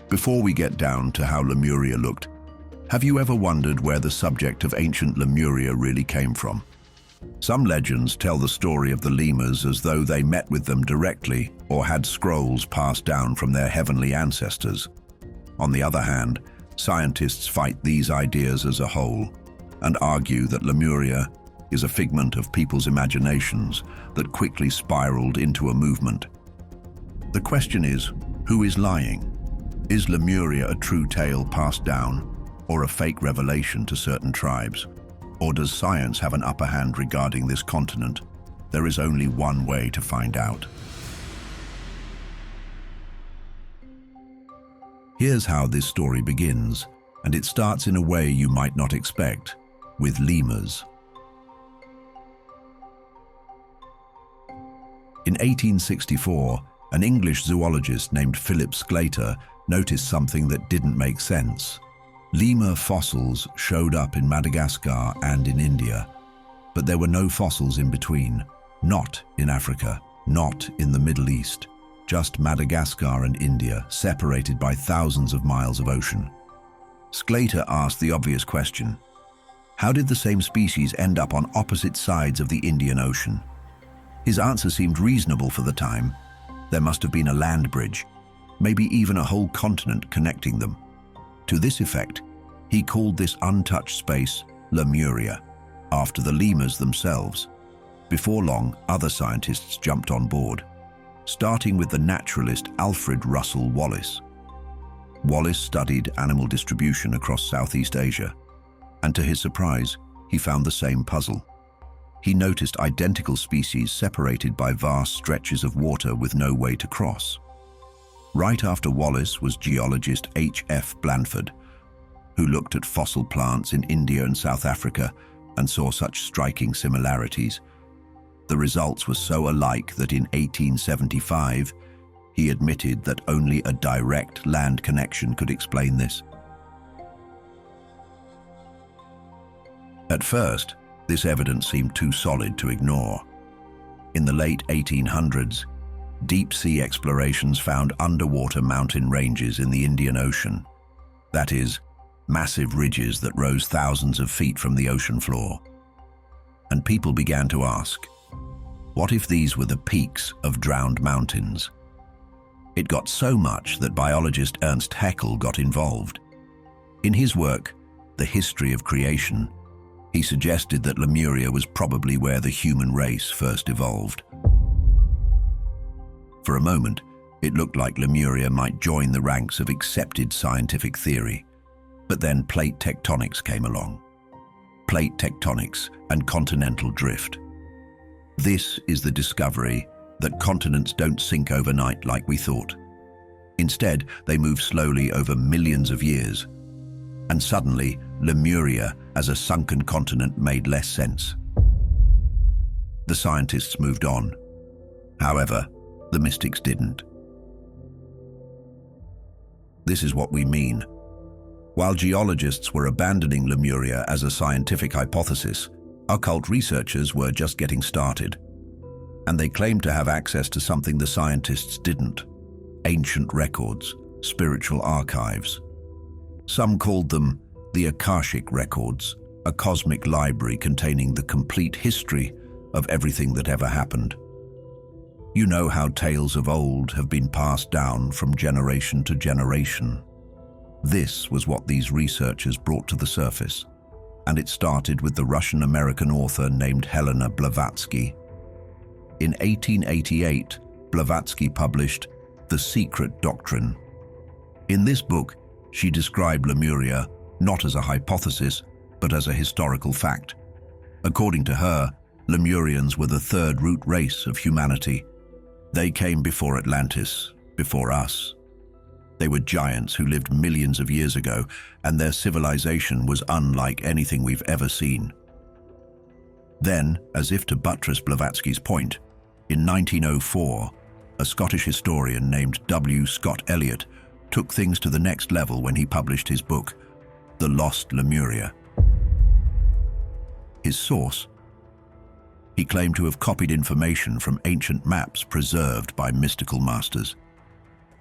Before we get down to how Lemuria looked, have you ever wondered where the subject of ancient Lemuria really came from? Some legends tell the story of the lemurs as though they met with them directly or had scrolls passed down from their heavenly ancestors. On the other hand, scientists fight these ideas as a whole and argue that Lemuria is a figment of people's imaginations that quickly spiraled into a movement. The question is, who is lying? Is Lemuria a true tale passed down, or a fake revelation to certain tribes? Or does science have an upper hand regarding this continent? There is only one way to find out. Here's how this story begins, and it starts in a way you might not expect, with lemurs. In 1864, an English zoologist named Philip Sclater noticed something that didn't make sense. Lemur fossils showed up in Madagascar and in India, but there were no fossils in between. Not in Africa, not in the Middle East, just Madagascar and India, separated by thousands of miles of ocean. Sclater asked the obvious question: how did the same species end up on opposite sides of the Indian Ocean? His answer seemed reasonable for the time. There must have been a land bridge, maybe even a whole continent connecting them. To this effect, he called this untouched space Lemuria, after the lemurs themselves. Before long, other scientists jumped on board, starting with the naturalist Alfred Russel Wallace. Wallace studied animal distribution across Southeast Asia, and to his surprise, he found the same puzzle. He noticed identical species separated by vast stretches of water with no way to cross. Right after Wallace was geologist H.F. Blandford, who looked at fossil plants in India and South Africa and saw such striking similarities. The results were so alike that in 1875, he admitted that only a direct land connection could explain this. At first, this evidence seemed too solid to ignore. In the late 1800s, deep-sea explorations found underwater mountain ranges in the Indian Ocean. That is, massive ridges that rose thousands of feet from the ocean floor. And people began to ask, what if these were the peaks of drowned mountains? It got so much that biologist Ernst Haeckel got involved. In his work, The History of Creation, he suggested that Lemuria was probably where the human race first evolved. For a moment, it looked like Lemuria might join the ranks of accepted scientific theory. But then plate tectonics came along. Plate tectonics and continental drift. This is the discovery that continents don't sink overnight like we thought. Instead, they move slowly over millions of years. And suddenly, Lemuria as a sunken continent made less sense. The scientists moved on. However, the mystics didn't. This is what we mean. While geologists were abandoning Lemuria as a scientific hypothesis, occult researchers were just getting started. And they claimed to have access to something the scientists didn't: ancient records, spiritual archives. Some called them the Akashic Records, a cosmic library containing the complete history of everything that ever happened. You know how tales of old have been passed down from generation to generation. This was what these researchers brought to the surface, and it started with the Russian-American author named Helena Blavatsky. In 1888, Blavatsky published The Secret Doctrine. In this book, she described Lemuria not as a hypothesis, but as a historical fact. According to her, Lemurians were the third root race of humanity. They came before Atlantis, before us. They were giants who lived millions of years ago, and their civilization was unlike anything we've ever seen. Then, as if to buttress Blavatsky's point, in 1904, a Scottish historian named W. Scott Elliott took things to the next level when he published his book, The Lost Lemuria. His source? He claimed to have copied information from ancient maps preserved by mystical masters.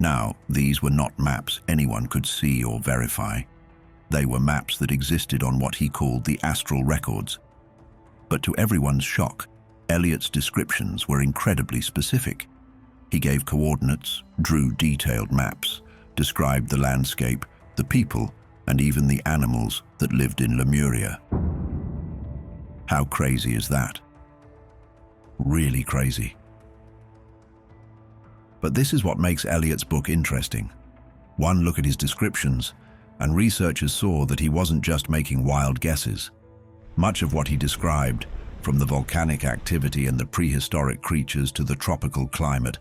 Now, these were not maps anyone could see or verify. They were maps that existed on what he called the astral records. But to everyone's shock, Elliot's descriptions were incredibly specific. He gave coordinates, drew detailed maps, described the landscape, the people, and even the animals that lived in Lemuria. How crazy is that? Really crazy. But this is what makes Elliot's book interesting. One look at his descriptions, and researchers saw that he wasn't just making wild guesses. Much of what he described, from the volcanic activity and the prehistoric creatures to the tropical climate,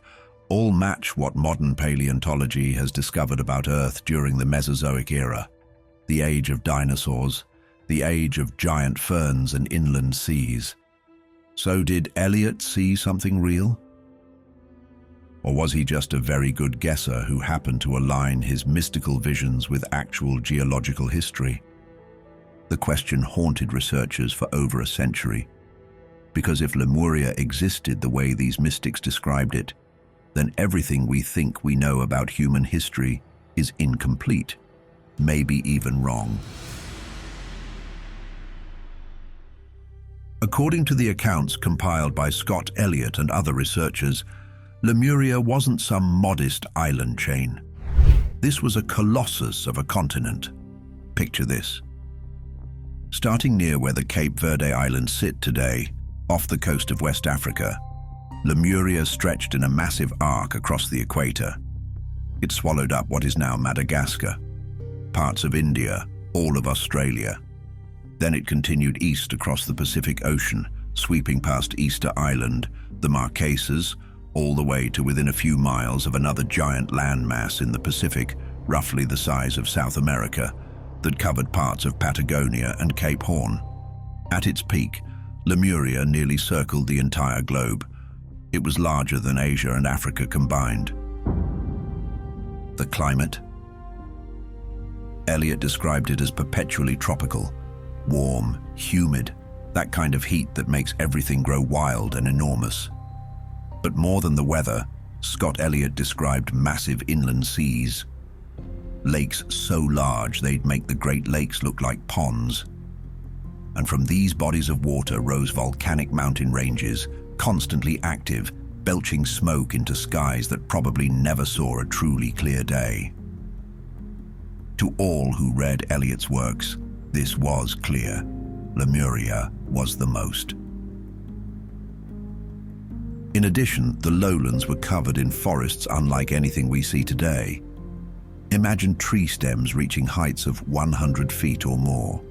all match what modern paleontology has discovered about Earth during the Mesozoic era, the age of dinosaurs, the age of giant ferns and inland seas. So did Elliot see something real? Or was he just a very good guesser who happened to align his mystical visions with actual geological history? The question haunted researchers for over a century. Because if Lemuria existed the way these mystics described it, then everything we think we know about human history is incomplete, maybe even wrong. According to the accounts compiled by Scott Elliott and other researchers, Lemuria wasn't some modest island chain. This was a colossus of a continent. Picture this. Starting near where the Cape Verde Islands sit today, off the coast of West Africa, Lemuria stretched in a massive arc across the equator. It swallowed up what is now Madagascar, parts of India, all of Australia. Then it continued east across the Pacific Ocean, sweeping past Easter Island, the Marquesas, all the way to within a few miles of another giant landmass in the Pacific, roughly the size of South America, that covered parts of Patagonia and Cape Horn. At its peak, Lemuria nearly circled the entire globe. It was larger than Asia and Africa combined. The climate? Elliot described it as perpetually tropical, warm, humid, that kind of heat that makes everything grow wild and enormous. But more than the weather, Scott Elliott described massive inland seas. Lakes so large they'd make the Great Lakes look like ponds. And from these bodies of water rose volcanic mountain ranges, constantly active, belching smoke into skies that probably never saw a truly clear day. To all who read Elliott's works, this was clear. Lemuria was the most. In addition, the lowlands were covered in forests unlike anything we see today. Imagine tree stems reaching heights of 100 feet or more.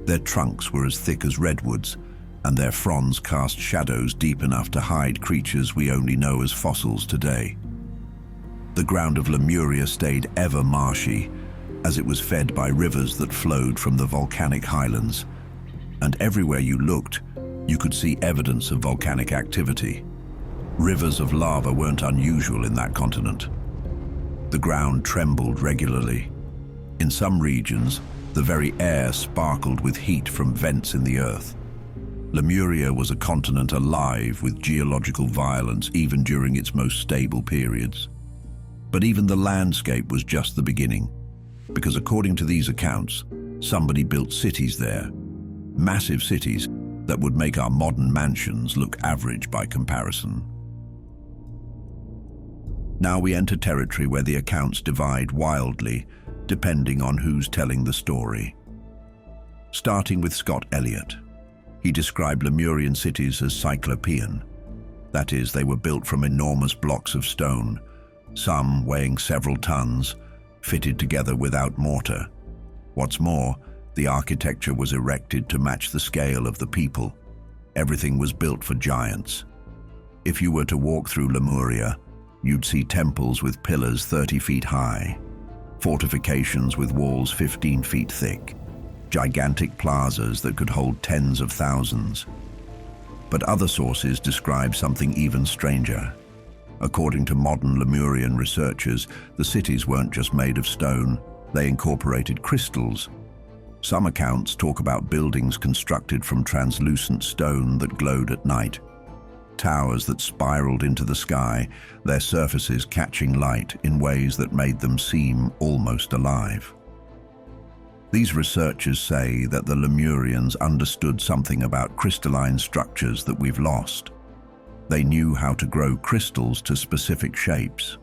Their trunks were as thick as redwoods, and their fronds cast shadows deep enough to hide creatures we only know as fossils today. The ground of Lemuria stayed ever marshy, as it was fed by rivers that flowed from the volcanic highlands, and everywhere you looked, you could see evidence of volcanic activity. Rivers of lava weren't unusual in that continent. The ground trembled regularly. In some regions, the very air sparkled with heat from vents in the earth. Lemuria was a continent alive with geological violence even during its most stable periods. But even the landscape was just the beginning, because according to these accounts, somebody built cities there, massive cities that would make our modern mansions look average by comparison. Now we enter territory where the accounts divide wildly, depending on who's telling the story. Starting with Scott Elliott. He described Lemurian cities as cyclopean. That is, they were built from enormous blocks of stone, some weighing several tons, fitted together without mortar. What's more, the architecture was erected to match the scale of the people. Everything was built for giants. If you were to walk through Lemuria, you'd see temples with pillars 30 feet high, fortifications with walls 15 feet thick, gigantic plazas that could hold tens of thousands. But other sources describe something even stranger. According to modern Lemurian researchers, the cities weren't just made of stone, they incorporated crystals. Some accounts talk about buildings constructed from translucent stone that glowed at night. towers that spiraled into the sky, their surfaces catching light in ways that made them seem almost alive. These researchers say that the Lemurians understood something about crystalline structures that we've lost. They knew how to grow crystals to specific shapes,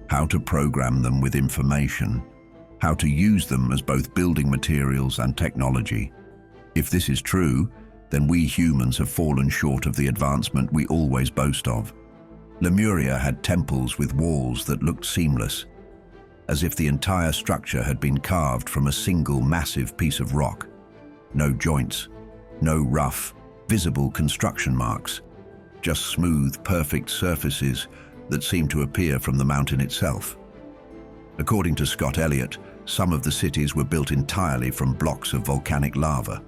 how to program them with information, how to use them as both building materials and technology. If this is true, then we humans have fallen short of the advancement we always boast of. Lemuria had temples with walls that looked seamless, as if the entire structure had been carved from a single massive piece of rock. No joints, no rough, visible construction marks, just smooth, perfect surfaces that seemed to appear from the mountain itself. According to Scott Elliott, some of the cities were built entirely from blocks of volcanic lava.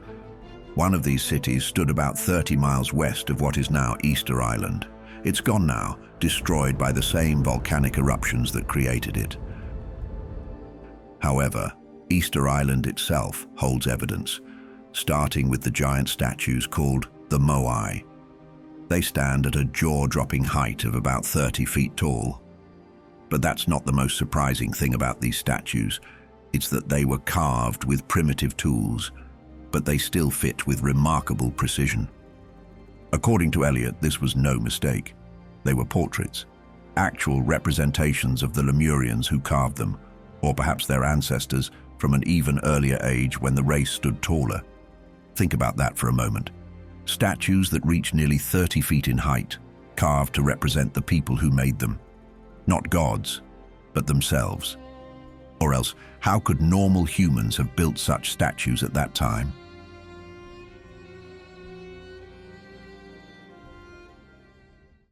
One of these cities stood about 30 miles west of what is now Easter Island. It's gone now, destroyed by the same volcanic eruptions that created it. However, Easter Island itself holds evidence, starting with the giant statues called the Moai. They stand at a jaw-dropping height of about 30 feet tall. But that's not the most surprising thing about these statues. It's that they were carved with primitive tools, but they still fit with remarkable precision. According to Elliott, this was no mistake. They were portraits, actual representations of the Lemurians who carved them, or perhaps their ancestors from an even earlier age when the race stood taller. Think about that for a moment. Statues that reach nearly 30 feet in height, carved to represent the people who made them. Not gods, but themselves. Or else, how could normal humans have built such statues at that time?